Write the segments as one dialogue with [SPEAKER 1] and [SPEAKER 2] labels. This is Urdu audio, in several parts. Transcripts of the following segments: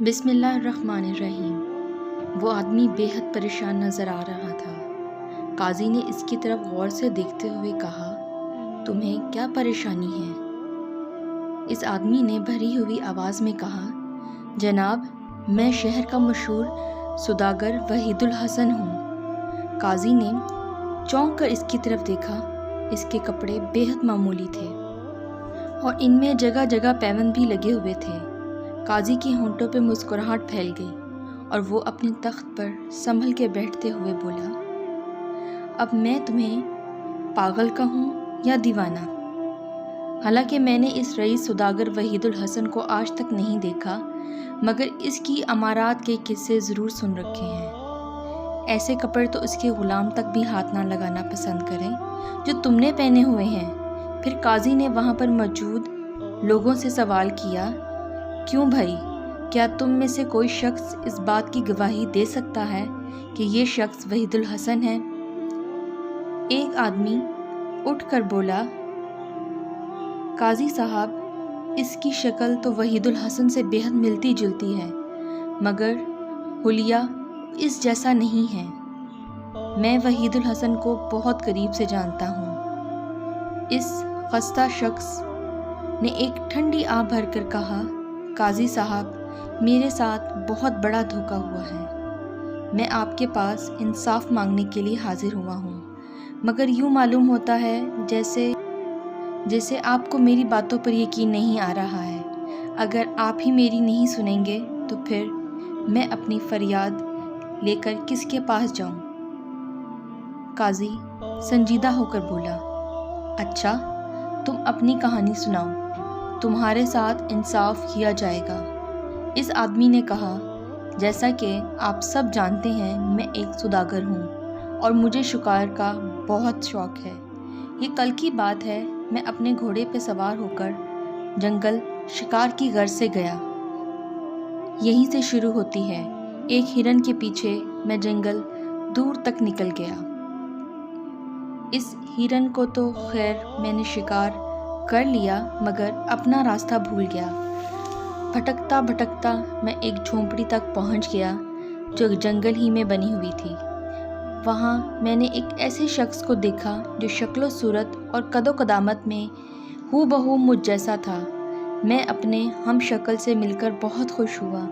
[SPEAKER 1] بسم اللہ الرحمن الرحیم۔ وہ آدمی بے حد پریشان نظر آ رہا تھا۔ قاضی نے اس کی طرف غور سے دیکھتے ہوئے کہا، تمہیں کیا پریشانی ہے؟ اس آدمی نے بھری ہوئی آواز میں کہا، جناب، میں شہر کا مشہور سوداگر وحید الحسن ہوں۔ قاضی نے چونک کر اس کی طرف دیکھا۔ اس کے کپڑے بے حد معمولی تھے اور ان میں جگہ جگہ پیوند بھی لگے ہوئے تھے۔ قاضی کی ہونٹوں پہ مسکراہٹ پھیل گئی اور وہ اپنے تخت پر سنبھل کے بیٹھتے ہوئے بولا، اب میں تمہیں پاگل کہوں یا دیوانہ؟ حالانکہ میں نے اس رئیس سوداگر وحید الحسن کو آج تک نہیں دیکھا، مگر اس کی امارات کے قصے ضرور سن رکھے ہیں۔ ایسے کپڑے تو اس کے غلام تک بھی ہاتھ نہ لگانا پسند کریں جو تم نے پہنے ہوئے ہیں۔ پھر قاضی نے وہاں پر موجود لوگوں سے سوال کیا، کیوں بھائی، کیا تم میں سے کوئی شخص اس بات کی گواہی دے سکتا ہے کہ یہ شخص وحید الحسن ہے؟ ایک آدمی اٹھ کر بولا، قاضی صاحب، اس کی شکل تو وحید الحسن سے بے حد ملتی جلتی ہے، مگر حلیہ اس جیسا نہیں ہے۔ میں وحید الحسن کو بہت قریب سے جانتا ہوں۔ اس خستہ شخص نے ایک ٹھنڈی آہ بھر کر کہا، قاضی صاحب، میرے ساتھ بہت بڑا دھوکہ ہوا ہے۔ میں آپ کے پاس انصاف مانگنے کے لیے حاضر ہوا ہوں، مگر یوں معلوم ہوتا ہے جیسے آپ کو میری باتوں پر یقین نہیں آ رہا ہے۔ اگر آپ ہی میری نہیں سنیں گے تو پھر میں اپنی فریاد لے کر کس کے پاس جاؤں؟ قاضی سنجیدہ ہو کر بولا، اچھا، تم اپنی کہانی سناؤ، تمہارے ساتھ انصاف کیا جائے گا۔ اس آدمی نے کہا، جیسا کہ آپ سب جانتے ہیں، میں ایک سوداگر ہوں اور مجھے شکار کا بہت شوق ہے۔ یہ کل کی بات ہے، میں اپنے گھوڑے پہ سوار ہو کر جنگل شکار کی غرض سے گیا۔ یہیں سے شروع ہوتی ہے۔ ایک ہرن کے پیچھے میں جنگل دور تک نکل گیا۔ اس ہرن کو تو خیر میں نے شکار کر لیا، مگر اپنا راستہ بھول گیا۔ بھٹکتا بھٹکتا میں ایک جھونپڑی تک پہنچ گیا جو جنگل ہی میں بنی ہوئی تھی۔ وہاں میں نے ایک ایسے شخص کو دیکھا جو شکل و صورت اور قد و قدامت میں ہو بہو مجھ جیسا تھا۔ میں اپنے ہم شکل سے مل کر بہت خوش ہوا،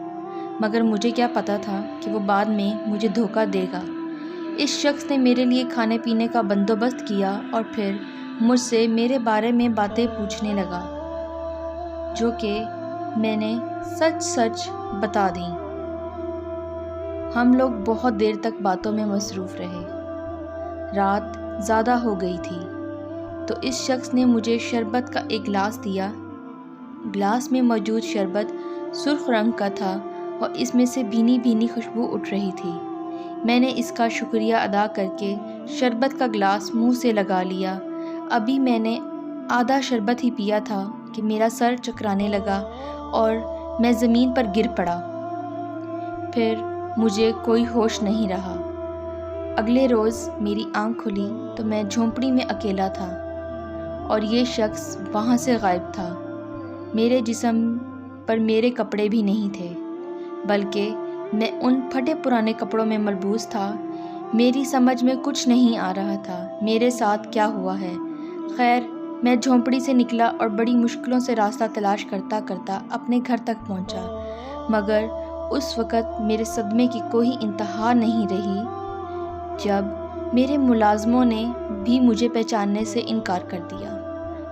[SPEAKER 1] مگر مجھے کیا پتا تھا کہ وہ بعد میں مجھے دھوکہ دے گا۔ اس شخص نے میرے لیے کھانے پینے کا بندوبست کیا اور پھر مجھ سے میرے بارے میں باتیں پوچھنے لگا، جو کہ میں نے سچ سچ بتا دیں۔ ہم لوگ بہت دیر تک باتوں میں مصروف رہے۔ رات زیادہ ہو گئی تھی تو اس شخص نے مجھے شربت کا ایک گلاس دیا۔ گلاس میں موجود شربت سرخ رنگ کا تھا اور اس میں سے بھینی بھینی خوشبو اٹھ رہی تھی۔ میں نے اس کا شکریہ ادا کر کے شربت کا گلاس منہ سے لگا لیا۔ ابھی میں نے آدھا شربت ہی پیا تھا کہ میرا سر چکرانے لگا اور میں زمین پر گر پڑا۔ پھر مجھے کوئی ہوش نہیں رہا۔ اگلے روز میری آنکھ کھلی تو میں جھونپڑی میں اکیلا تھا اور یہ شخص وہاں سے غائب تھا۔ میرے جسم پر میرے کپڑے بھی نہیں تھے، بلکہ میں ان پھٹے پرانے کپڑوں میں ملبوس تھا۔ میری سمجھ میں کچھ نہیں آ رہا تھا میرے ساتھ کیا ہوا ہے۔ خیر، میں جھونپڑی سے نکلا اور بڑی مشکلوں سے راستہ تلاش کرتا کرتا اپنے گھر تک پہنچا، مگر اس وقت میرے صدمے کی کوئی انتہا نہیں رہی جب میرے ملازموں نے بھی مجھے پہچاننے سے انکار کر دیا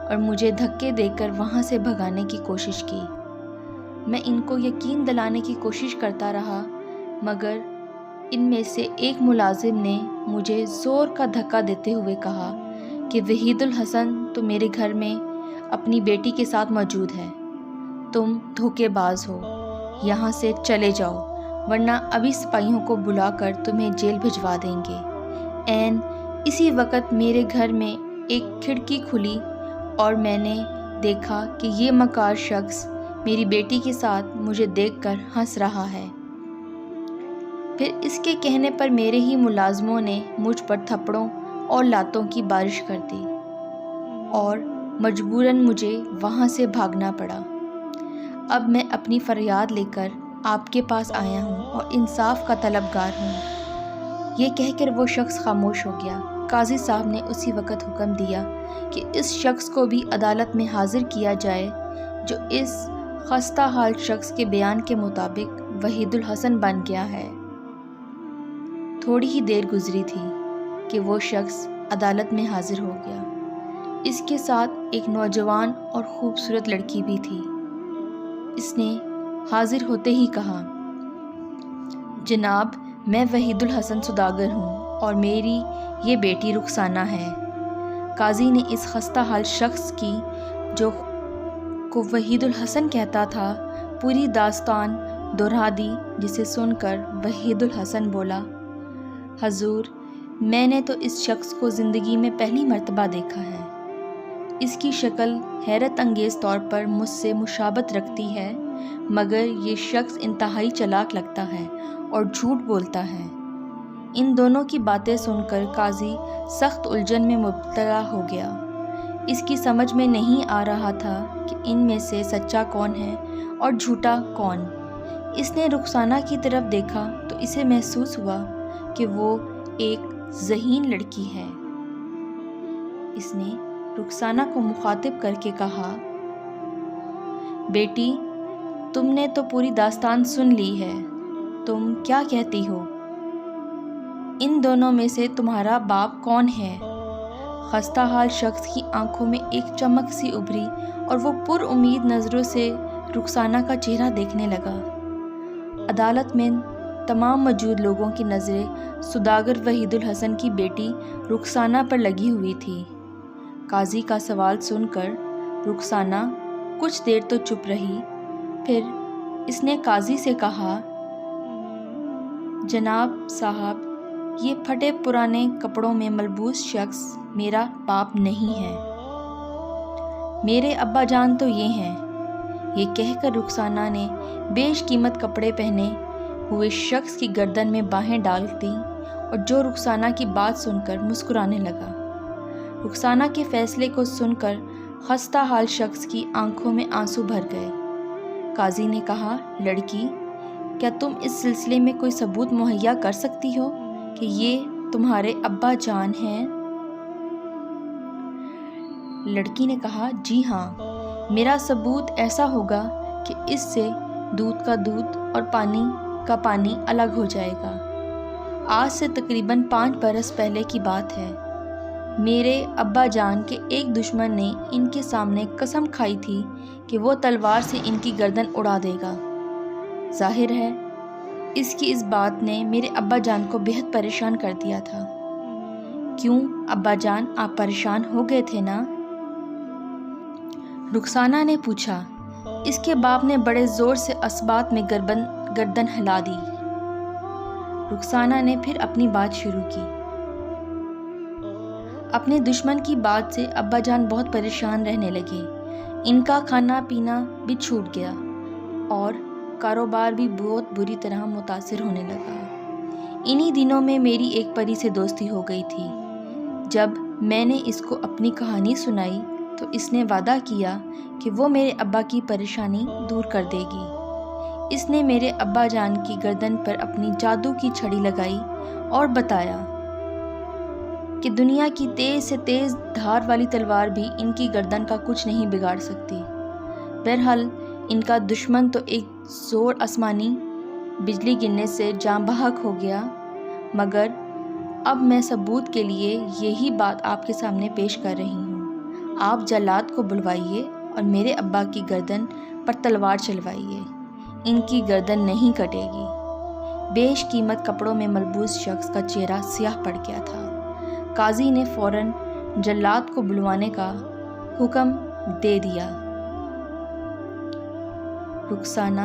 [SPEAKER 1] اور مجھے دھکے دے کر وہاں سے بھگانے کی کوشش کی۔ میں ان کو یقین دلانے کی کوشش کرتا رہا، مگر ان میں سے ایک ملازم نے مجھے زور کا دھکا دیتے ہوئے کہا کہ وحید الحسن تو میرے گھر میں اپنی بیٹی کے ساتھ موجود ہے۔ تم دھوکے باز ہو، یہاں سے چلے جاؤ، ورنہ ابھی سپاہیوں کو بلا کر تمہیں جیل بھجوا دیں گے۔ عین اسی وقت میرے گھر میں ایک کھڑکی کھلی اور میں نے دیکھا کہ یہ مکار شخص میری بیٹی کے ساتھ مجھے دیکھ کر ہنس رہا ہے۔ پھر اس کے کہنے پر میرے ہی ملازموں نے مجھ پر تھپڑوں اور لاتوں کی بارش کر دی اور مجبوراً مجھے وہاں سے بھاگنا پڑا۔ اب میں اپنی فریاد لے کر آپ کے پاس آیا ہوں اور انصاف کا طلبگار ہوں۔ یہ کہہ کر وہ شخص خاموش ہو گیا۔ قاضی صاحب نے اسی وقت حکم دیا کہ اس شخص کو بھی عدالت میں حاضر کیا جائے جو اس خستہ حال شخص کے بیان کے مطابق وحید الحسن بن گیا ہے۔ تھوڑی ہی دیر گزری تھی کہ وہ شخص عدالت میں حاضر ہو گیا۔ اس کے ساتھ ایک نوجوان اور خوبصورت لڑکی بھی تھی۔ اس نے حاضر ہوتے ہی کہا، جناب، میں وحید الحسن سوداگر ہوں اور میری یہ بیٹی رخسانہ ہے۔ قاضی نے اس خستہ حال شخص کی جو کو وحید الحسن کہتا تھا پوری داستان دہرا دی، جسے سن کر وحید الحسن بولا، حضور، میں نے تو اس شخص کو زندگی میں پہلی مرتبہ دیکھا ہے۔ اس کی شکل حیرت انگیز طور پر مجھ سے مشابہت رکھتی ہے، مگر یہ شخص انتہائی چلاک لگتا ہے اور جھوٹ بولتا ہے۔ ان دونوں کی باتیں سن کر قاضی سخت الجھن میں مبتلا ہو گیا۔ اس کی سمجھ میں نہیں آ رہا تھا کہ ان میں سے سچا کون ہے اور جھوٹا کون۔ اس نے رخسانہ کی طرف دیکھا تو اسے محسوس ہوا کہ وہ ایک ذہین لڑکی ہے۔ اس نے رخسانہ کو مخاطب کر کے کہا، بیٹی، تم نے تو پوری داستان سن لی ہے، تم کیا کہتی ہو؟ ان دونوں میں سے تمہارا باپ کون ہے؟ خستہ حال شخص کی آنکھوں میں ایک چمک سی ابھری اور وہ پر امید نظروں سے رخسانہ کا چہرہ دیکھنے لگا۔ عدالت میں تمام موجود لوگوں کی نظریں سوداگر وحید الحسن کی بیٹی رخسانہ پر لگی ہوئی تھی۔ قاضی کا سوال سن کر رخسانہ کچھ دیر تو چپ رہی، پھر اس نے قاضی سے کہا، جناب صاحب، یہ پھٹے پرانے کپڑوں میں ملبوس شخص میرا باپ نہیں ہے، میرے ابا جان تو یہ ہیں۔ یہ کہہ کر رخسانہ نے بیش قیمت کپڑے پہنے ہوئے شخص کی گردن میں باہیں ڈال دیں اور جو رخسانہ کی بات سن کر مسکرانے لگا۔ رخسانہ کے فیصلے کو سن کر خستہ حال شخص کی آنکھوں میں آنسو بھر گئے۔ قاضی نے کہا، لڑکی، کیا تم اس سلسلے میں کوئی ثبوت مہیا کر سکتی ہو کہ یہ تمہارے ابا جان ہیں؟ لڑکی نے کہا، جی ہاں، میرا ثبوت ایسا ہوگا کہ اس سے دودھ کا دودھ اور پانی کا پانی الگ ہو جائے گا۔ آج سے تقریباً 5 برس پہلے کی بات ہے۔ میرے ابا جان کے ایک دشمن نے ان کے سامنے قسم کھائی تھی کہ وہ تلوار سے ان کی گردن اڑا دے گا۔ ظاہر ہے اس کی اس بات نے میرے ابا جان کو بہت پریشان کر دیا تھا۔ کیوں ابا جان، آپ پریشان ہو گئے تھے نا؟ رخسانہ نے پوچھا۔ اس کے باپ نے بڑے زور سے اسبات میں گردن ہلا دی۔ رخسانہ نے پھر اپنی بات شروع کی۔ اپنے دشمن کی بات سے ابا جان بہت پریشان رہنے لگے۔ ان کا کھانا پینا بھی چھوٹ گیا اور کاروبار بھی بہت بری طرح متاثر ہونے لگا۔ انہی دنوں میں میری ایک پری سے دوستی ہو گئی تھی۔ جب میں نے اس کو اپنی کہانی سنائی تو اس نے وعدہ کیا کہ وہ میرے ابا کی پریشانی دور کر دے گی۔ اس نے میرے ابا جان کی گردن پر اپنی جادو کی چھڑی لگائی اور بتایا کہ دنیا کی تیز سے تیز دھار والی تلوار بھی ان کی گردن کا کچھ نہیں بگاڑ سکتی۔ بہرحال ان کا دشمن تو ایک زور آسمانی بجلی گرنے سے جاں بحق ہو گیا، مگر اب میں ثبوت کے لیے یہی بات آپ کے سامنے پیش کر رہی ہوں۔ آپ جلاد کو بلوائیے اور میرے ابا کی گردن پر تلوار چلوائیے، ان کی گردن نہیں کٹے گی۔ بیش قیمت کپڑوں میں ملبوس شخص کا چہرہ سیاہ پڑ گیا تھا۔ قاضی نے فوراً جلاد کو بلوانے کا حکم دے دیا۔ رخسانہ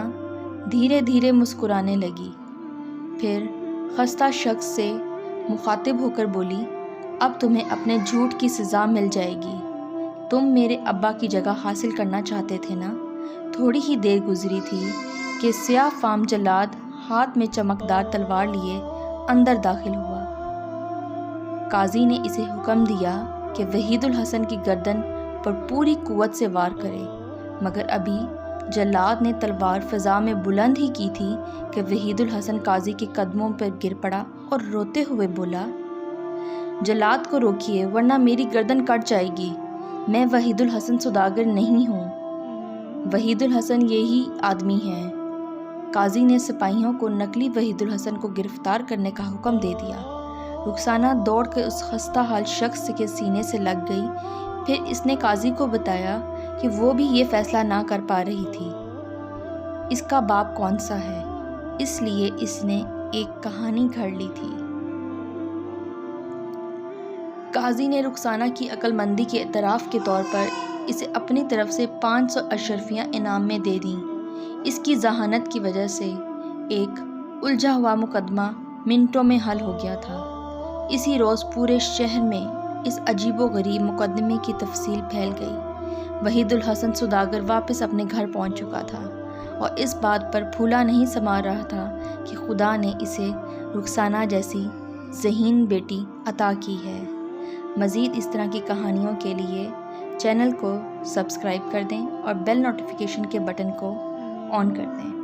[SPEAKER 1] دھیرے دھیرے مسکرانے لگی، پھر خستہ شخص سے مخاطب ہو کر بولی، اب تمہیں اپنے جھوٹ کی سزا مل جائے گی۔ تم میرے ابا کی جگہ حاصل کرنا چاہتے تھے نا؟ تھوڑی ہی دیر گزری تھی کہ سیاہ فام جلاد ہاتھ میں چمکدار تلوار لیے اندر داخل ہوا۔ قاضی نے اسے حکم دیا کہ وحید الحسن کی گردن پر پوری قوت سے وار کرے، مگر ابھی جلاد نے تلوار فضا میں بلند ہی کی تھی کہ وحید الحسن قاضی کے قدموں پر گر پڑا اور روتے ہوئے بولا، جلاد کو روکیے ورنہ میری گردن کٹ جائے گی، میں وحید الحسن سوداگر نہیں ہوں، وحید الحسن یہی آدمی ہے۔ قاضی نے سپاہیوں کو نقلی وحید الحسن کو گرفتار کرنے کا حکم دے دیا۔ رخسانہ دوڑ کے اس خستہ حال شخص کے سینے سے لگ گئی، پھر اس نے قاضی کو بتایا کہ وہ بھی یہ فیصلہ نہ کر پا رہی تھی، اس کا باپ کون سا ہے، اس لیے اس نے ایک کہانی گھڑ لی تھی۔ قاضی نے رخسانہ کی عقل مندی کے اعتراف کے طور پر اسے اپنی طرف سے 500 اشرفیاں انعام میں دے دیں۔ اس کی ذہانت کی وجہ سے ایک الجھا ہوا مقدمہ منٹوں میں حل ہو گیا تھا۔ اسی روز پورے شہر میں اس عجیب و غریب مقدمے کی تفصیل پھیل گئی۔ وحید الحسن سوداگر واپس اپنے گھر پہنچ چکا تھا اور اس بات پر پھولا نہیں سما رہا تھا کہ خدا نے اسے رخسانہ جیسی ذہین بیٹی عطا کی ہے۔ مزید اس طرح کی کہانیوں کے لیے چینل کو سبسکرائب کر دیں اور بیل نوٹیفیکیشن کے بٹن کو آن کر دیں۔